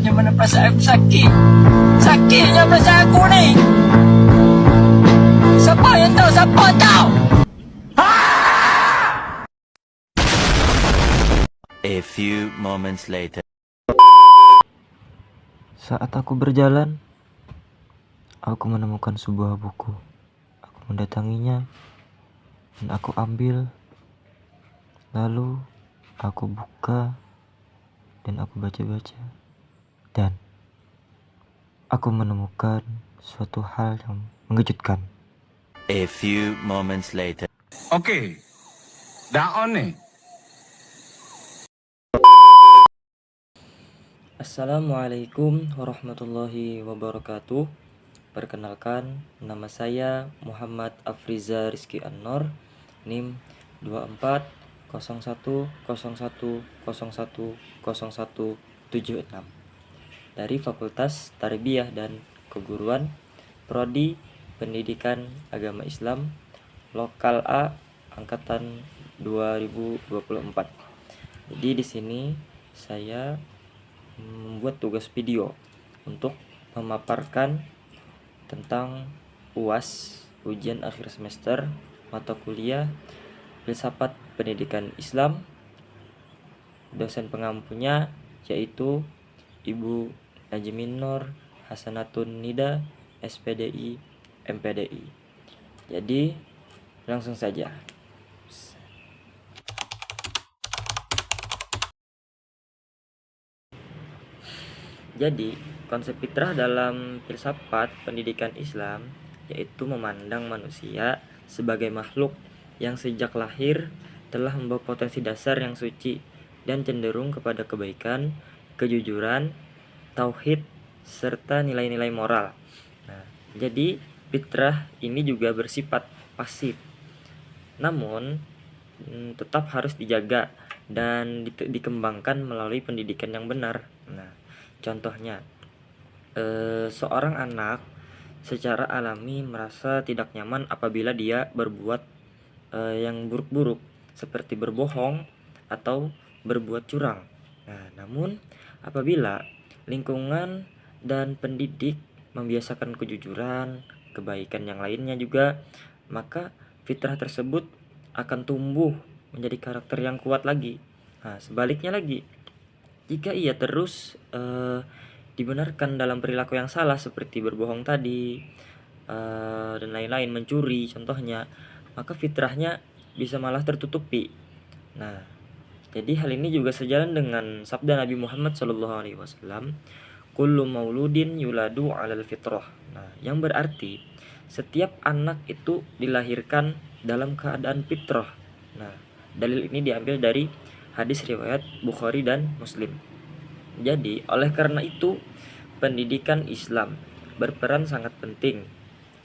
Indahnya mana perasaan aku sakit. Sakitnya perasaan aku ni. Siapa yang tahu? Siapa tahu? A few moments later. Saat aku berjalan, aku menemukan sebuah buku. Aku mendatanginya dan aku ambil. Lalu aku buka dan aku baca-baca. Dan aku menemukan suatu hal yang mengejutkan. A few moments later. Okey. Dah on ni. Assalamualaikum warahmatullahi wabarakatuh. Perkenalkan, nama saya Muhammad Afriza Rizky An-Nur, NIM 240101010176 dari Fakultas Tarbiyah dan Keguruan, Prodi Pendidikan Agama Islam, Lokal A, angkatan 2024. Jadi di sini saya membuat tugas video untuk memaparkan tentang UAS, ujian akhir semester mata kuliah Filsafat Pendidikan Islam. Dosen pengampunya yaitu Ibu Najmin Nur Hasanatun Nida, SPDI, MPDI. Jadi langsung saja. Jadi, konsep fitrah dalam filsafat pendidikan Islam yaitu memandang manusia sebagai makhluk yang sejak lahir telah membawa potensi dasar yang suci dan cenderung kepada kebaikan, kejujuran, tauhid, serta nilai-nilai moral. Nah, jadi fitrah ini juga bersifat pasif. Namun, tetap harus dijaga dan dikembangkan melalui pendidikan yang benar. Nah, contohnya, seorang anak secara alami merasa tidak nyaman apabila dia berbuat yang buruk-buruk seperti berbohong atau berbuat curang. Nah, namun apabila lingkungan dan pendidik membiasakan kejujuran, kebaikan yang lainnya juga, maka fitrah tersebut akan tumbuh menjadi karakter yang kuat lagi. Nah, sebaliknya lagi, jika ia terus dibenarkan dalam perilaku yang salah seperti berbohong tadi dan lain-lain, mencuri contohnya, maka fitrahnya bisa malah tertutupi. Nah, jadi hal ini juga sejalan dengan sabda Nabi Muhammad SAW, kullu mauludin yuladu 'alal fitrah. Nah, yang berarti setiap anak itu dilahirkan dalam keadaan fitrah. Nah, dalil ini diambil dari hadis riwayat Bukhari dan Muslim. Jadi, oleh karena itu, pendidikan Islam berperan sangat penting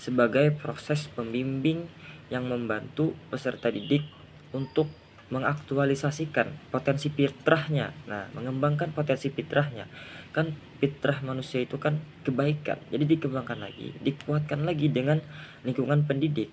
sebagai proses pembimbing yang membantu peserta didik untuk mengaktualisasikan potensi fitrahnya. Nah, mengembangkan potensi fitrahnya. Kan fitrah manusia itu kan kebaikan. Jadi dikembangkan lagi, dikuatkan lagi dengan lingkungan pendidik.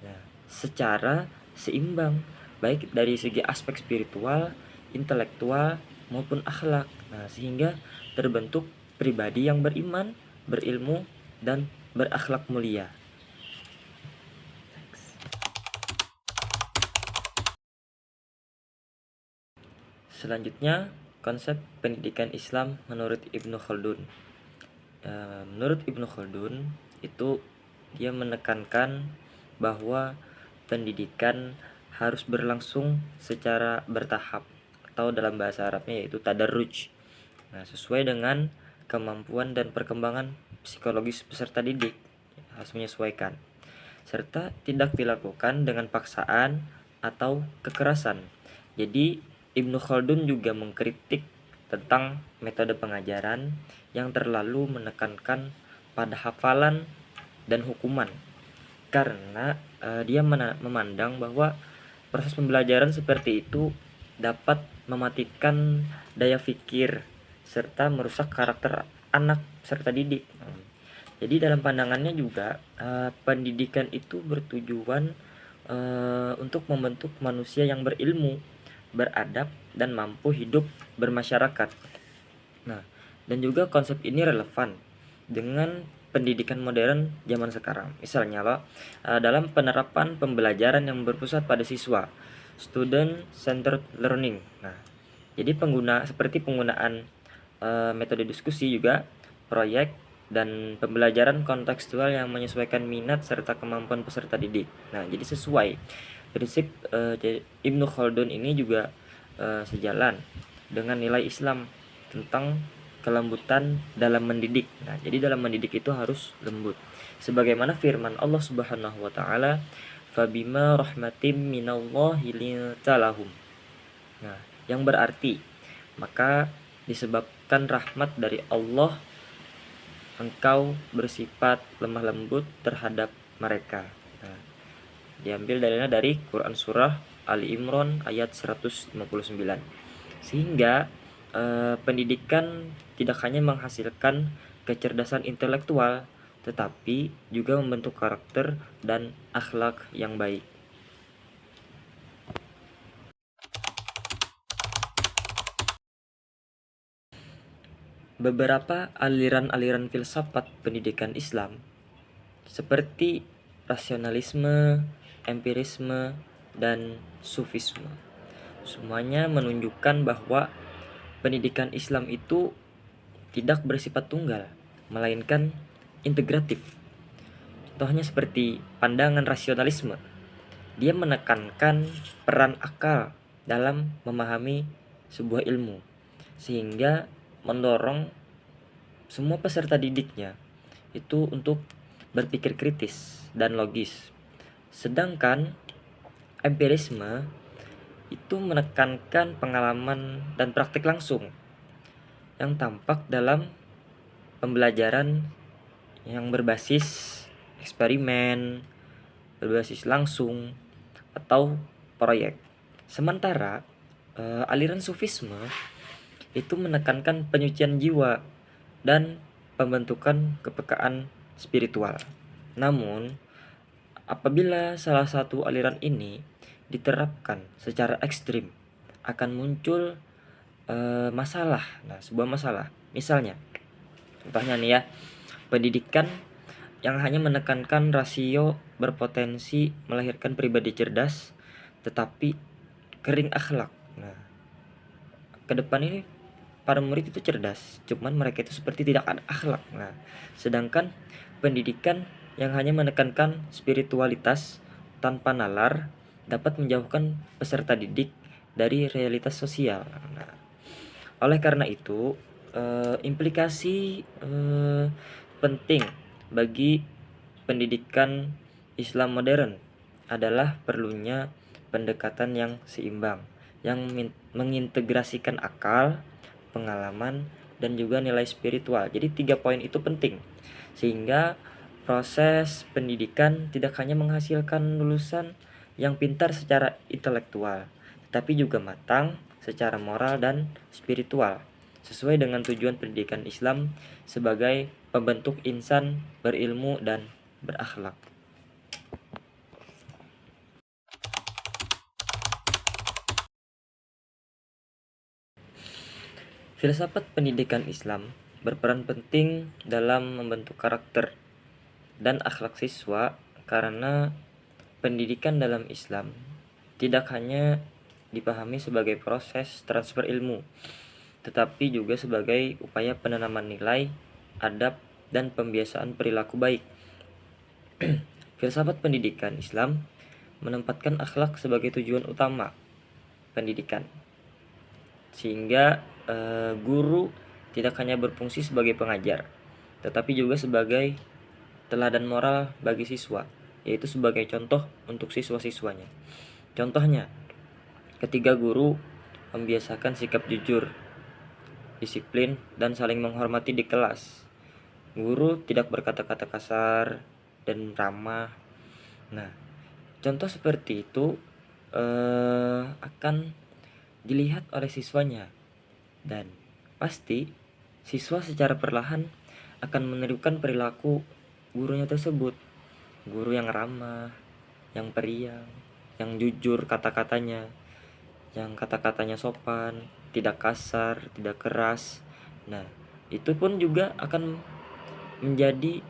Nah, secara seimbang baik dari segi aspek spiritual, intelektual maupun akhlak. Nah, sehingga terbentuk pribadi yang beriman, berilmu, dan berakhlak mulia. Selanjutnya, konsep pendidikan Islam menurut Ibnu Khaldun. Menurut Ibnu Khaldun itu dia menekankan bahwa pendidikan harus berlangsung secara bertahap atau dalam bahasa Arabnya yaitu tadarruj. Nah, sesuai dengan kemampuan dan perkembangan psikologis peserta didik, harus menyesuaikan, serta tidak dilakukan dengan paksaan atau kekerasan. Jadi Ibnu Khaldun juga mengkritik tentang metode pengajaran yang terlalu menekankan pada hafalan dan hukuman, karena dia memandang bahwa proses pembelajaran seperti itu dapat mematikan daya pikir serta merusak karakter anak serta didik. Jadi dalam pandangannya juga pendidikan itu bertujuan untuk membentuk manusia yang berilmu, beradab, dan mampu hidup bermasyarakat. Nah, Dan juga konsep ini relevan dengan pendidikan modern zaman sekarang. Misalnya loh, dalam penerapan pembelajaran yang berpusat pada siswa, student centered learning. Nah, jadi seperti penggunaan metode diskusi juga, proyek, dan pembelajaran kontekstual yang menyesuaikan minat serta kemampuan peserta didik. Nah, jadi sesuai prinsip Ibnu Khaldun ini juga sejalan dengan nilai Islam tentang kelembutan dalam mendidik. Nah, jadi dalam mendidik itu harus lembut. Sebagaimana firman Allah Subhanahu wa taala, "Fabima rahmatim minallahi linta lahum." Nah, yang berarti maka disebabkan rahmat dari Allah engkau bersifat lemah lembut terhadap mereka. Nah, diambil dalilnya dari Quran surah Ali Imran ayat 159. Sehingga pendidikan tidak hanya menghasilkan kecerdasan intelektual, tetapi juga membentuk karakter dan akhlak yang baik. Beberapa aliran-aliran filsafat pendidikan Islam seperti rasionalisme, empirisme, dan sufisme semuanya menunjukkan bahwa pendidikan Islam itu tidak bersifat tunggal, melainkan integratif. Contohnya seperti pandangan rasionalisme. Dia menekankan peran akal dalam memahami sebuah ilmu, sehingga mendorong semua peserta didiknya itu untuk berpikir kritis dan logis. Sedangkan empirisme itu menekankan pengalaman dan praktik langsung yang tampak dalam pembelajaran yang berbasis eksperimen, berbasis langsung, atau proyek. Sementara aliran sufisme itu menekankan penyucian jiwa dan pembentukan kepekaan spiritual. Namun, apabila salah satu aliran ini diterapkan secara ekstrim, akan muncul masalah. Nah, sebuah masalah. Misalnya, contohnya nih ya, pendidikan yang hanya menekankan rasio berpotensi melahirkan pribadi cerdas, tetapi kering akhlak. Nah, ke depan ini para murid itu cerdas, cuman mereka itu seperti tidak ada akhlak. Nah, sedangkan pendidikan yang hanya menekankan spiritualitas tanpa nalar dapat menjauhkan peserta didik dari realitas sosial. Nah, oleh karena itu, implikasi penting bagi pendidikan Islam modern adalah perlunya pendekatan yang seimbang, yang mengintegrasikan akal, pengalaman, dan juga nilai spiritual. Jadi 3 poin itu penting, sehingga proses pendidikan tidak hanya menghasilkan lulusan yang pintar secara intelektual, tetapi juga matang secara moral dan spiritual, sesuai dengan tujuan pendidikan Islam sebagai pembentuk insan berilmu dan berakhlak. Filsafat pendidikan Islam berperan penting dalam membentuk karakter dan akhlak siswa karena pendidikan dalam Islam tidak hanya dipahami sebagai proses transfer ilmu, tetapi juga sebagai upaya penanaman nilai, adab, dan pembiasaan perilaku baik. Filsafat pendidikan Islam menempatkan akhlak sebagai tujuan utama pendidikan, sehingga guru tidak hanya berfungsi sebagai pengajar, tetapi juga sebagai teladan moral bagi siswa, yaitu sebagai contoh untuk siswa-siswanya. Contohnya, ketika guru membiasakan sikap jujur, disiplin, dan saling menghormati di kelas, guru tidak berkata-kata kasar dan ramah. Nah, contoh seperti itu akan dilihat oleh siswanya, dan pasti siswa secara perlahan akan menirukan perilaku gurunya tersebut. Guru yang ramah, yang periang, yang jujur kata-katanya, yang kata-katanya sopan, tidak kasar, tidak keras. Nah, itu pun juga akan menjadi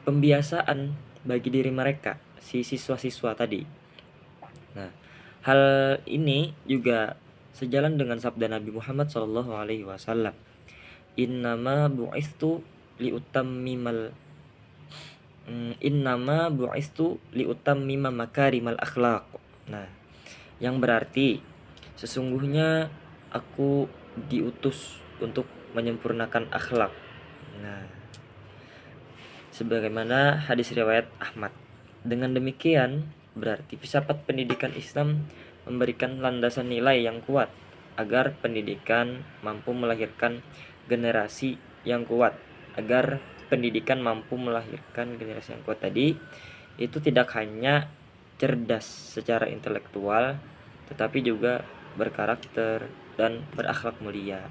pembiasaan bagi diri mereka, si siswa-siswa tadi. Nah, hal ini juga sejalan dengan sabda Nabi Muhammad SAW. Innama bu'istu liutammimal innama bu'istu liutammima makarimal akhlaq. Nah, yang berarti sesungguhnya aku diutus untuk menyempurnakan akhlak. Nah, sebagaimana hadis riwayat Ahmad. Dengan demikian, berarti filsafat pendidikan Islam memberikan landasan nilai yang kuat agar pendidikan mampu melahirkan generasi yang kuat. Agar pendidikan mampu melahirkan generasi yang kuat tadi itu tidak hanya cerdas secara intelektual, tetapi juga berkarakter dan berakhlak mulia.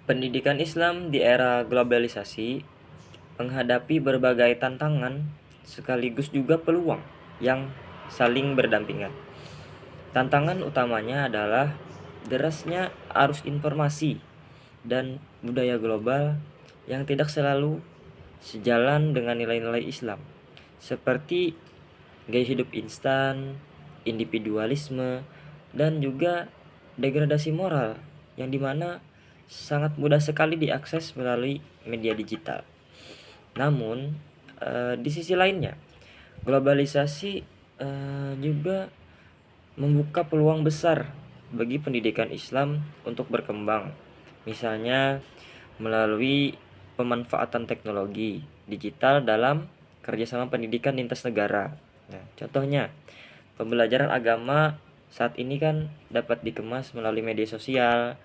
Pendidikan Islam di era globalisasi menghadapi berbagai tantangan sekaligus juga peluang yang saling berdampingan. Tantangan utamanya adalah derasnya arus informasi dan budaya global yang tidak selalu sejalan dengan nilai-nilai Islam, seperti gaya hidup instan, individualisme, dan juga degradasi moral yang dimana sangat mudah sekali diakses melalui media digital. Namun, di sisi lainnya, globalisasi juga membuka peluang besar bagi pendidikan Islam untuk berkembang. Misalnya melalui pemanfaatan teknologi digital dalam kerjasama pendidikan lintas negara. Nah, contohnya pembelajaran agama saat ini kan dapat dikemas melalui media sosial,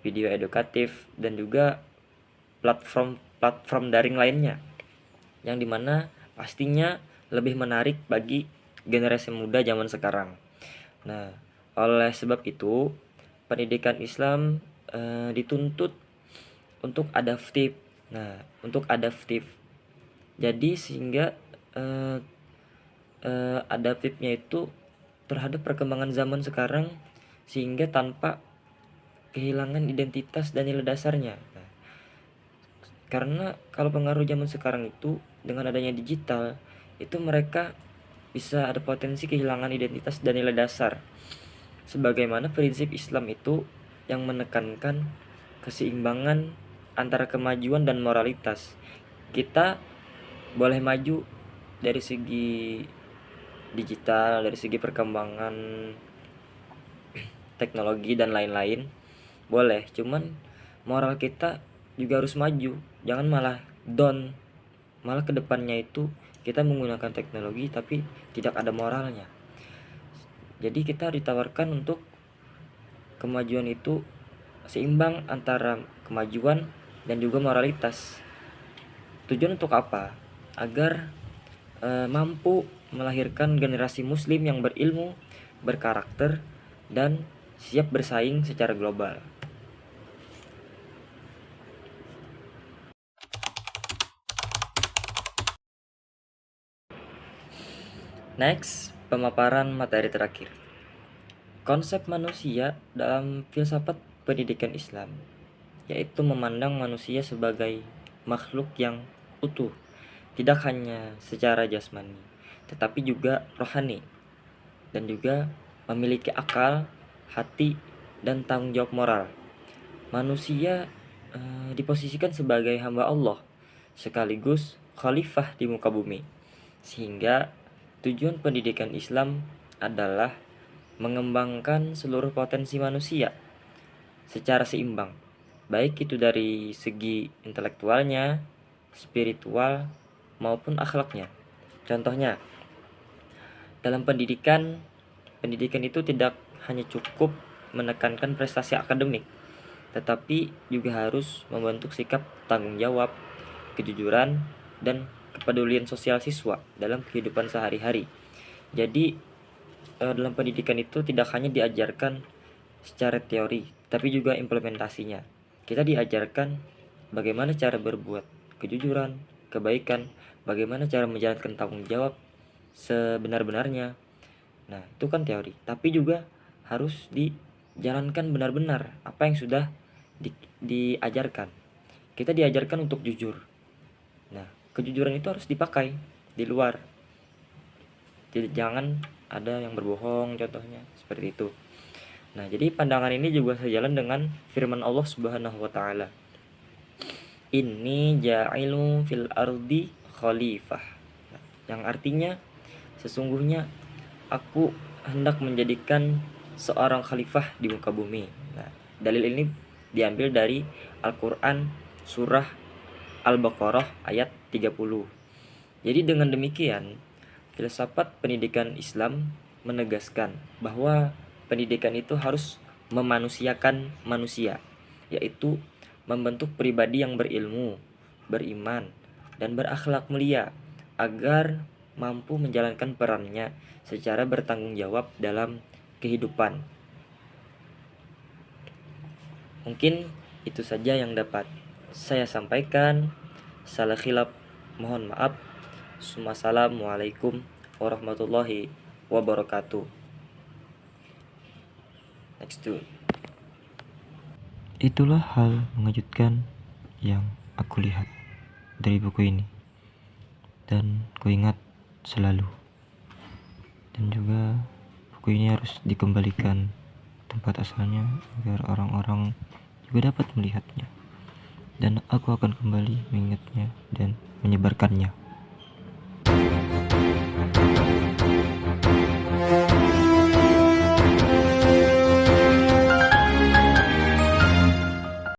video edukatif, dan juga platform daring lainnya, yang dimana pastinya lebih menarik bagi generasi muda zaman sekarang. Nah, oleh sebab itu pendidikan Islam dituntut untuk adaptif. Nah, untuk adaptif. Jadi sehingga adaptifnya itu terhadap perkembangan zaman sekarang, sehingga tanpa kehilangan identitas dan nilai dasarnya. Nah, karena kalau pengaruh zaman sekarang itu dengan adanya digital, itu mereka bisa ada potensi kehilangan identitas dan nilai dasar. Sebagaimana prinsip Islam itu yang menekankan keseimbangan antara kemajuan dan moralitas. Kita boleh maju dari segi digital, dari segi perkembangan teknologi dan lain-lain, boleh, cuman moral kita juga harus maju, jangan malah down, malah kedepannya itu kita menggunakan teknologi tapi tidak ada moralnya. Jadi kita ditawarkan untuk kemajuan itu seimbang antara kemajuan dan juga moralitas. Tujuan untuk apa? Agar mampu melahirkan generasi muslim yang berilmu, berkarakter, dan siap bersaing secara global. Next, pemaparan materi terakhir. Konsep manusia dalam filsafat pendidikan Islam, yaitu memandang manusia sebagai makhluk yang utuh, tidak hanya secara jasmani, tetapi juga rohani, dan juga memiliki akal, hati, dan tanggung jawab moral. Manusia diposisikan sebagai hamba Allah, sekaligus khalifah di muka bumi, sehingga tujuan pendidikan Islam adalah mengembangkan seluruh potensi manusia secara seimbang, baik itu dari segi intelektualnya, spiritual, maupun akhlaknya. Contohnya, dalam pendidikan itu tidak hanya cukup menekankan prestasi akademik, tetapi juga harus membentuk sikap tanggung jawab, kejujuran, dan kepedulian sosial siswa dalam kehidupan sehari-hari. Jadi dalam pendidikan itu tidak hanya diajarkan secara teori, tapi juga implementasinya. Kita diajarkan bagaimana cara berbuat kejujuran, kebaikan, bagaimana cara menjalankan tanggung jawab sebenar-benarnya, Nah, itu kan teori, tapi juga harus dijalankan benar-benar apa yang sudah diajarkan. Kita diajarkan untuk jujur. Nah, kejujuran itu harus dipakai di luar. Jangan ada yang berbohong contohnya, seperti itu. Nah, jadi pandangan ini juga sejalan dengan firman Allah Subhanahu wa taala. Inni ja'ilu fil ardi khalifah. Nah, yang artinya sesungguhnya aku hendak menjadikan seorang khalifah di muka bumi. Nah, dalil ini diambil dari Al-Qur'an surah Al-Baqarah ayat 30. Jadi dengan demikian, filsafat pendidikan Islam menegaskan bahwa pendidikan itu harus memanusiakan manusia, yaitu membentuk pribadi yang berilmu, beriman, dan berakhlak mulia agar mampu menjalankan perannya secara bertanggung jawab dalam kehidupan. Mungkin itu saja yang dapat saya sampaikan. Salah khilaf mohon maaf. Assalamualaikum warahmatullahi wabarakatuh. Next to. Itulah hal mengejutkan yang aku lihat dari buku ini, dan ku ingat selalu. Dan juga buku ini harus dikembalikan tempat asalnya agar orang-orang juga dapat melihatnya. Dan aku akan kembali mengingatnya dan menyebarkannya.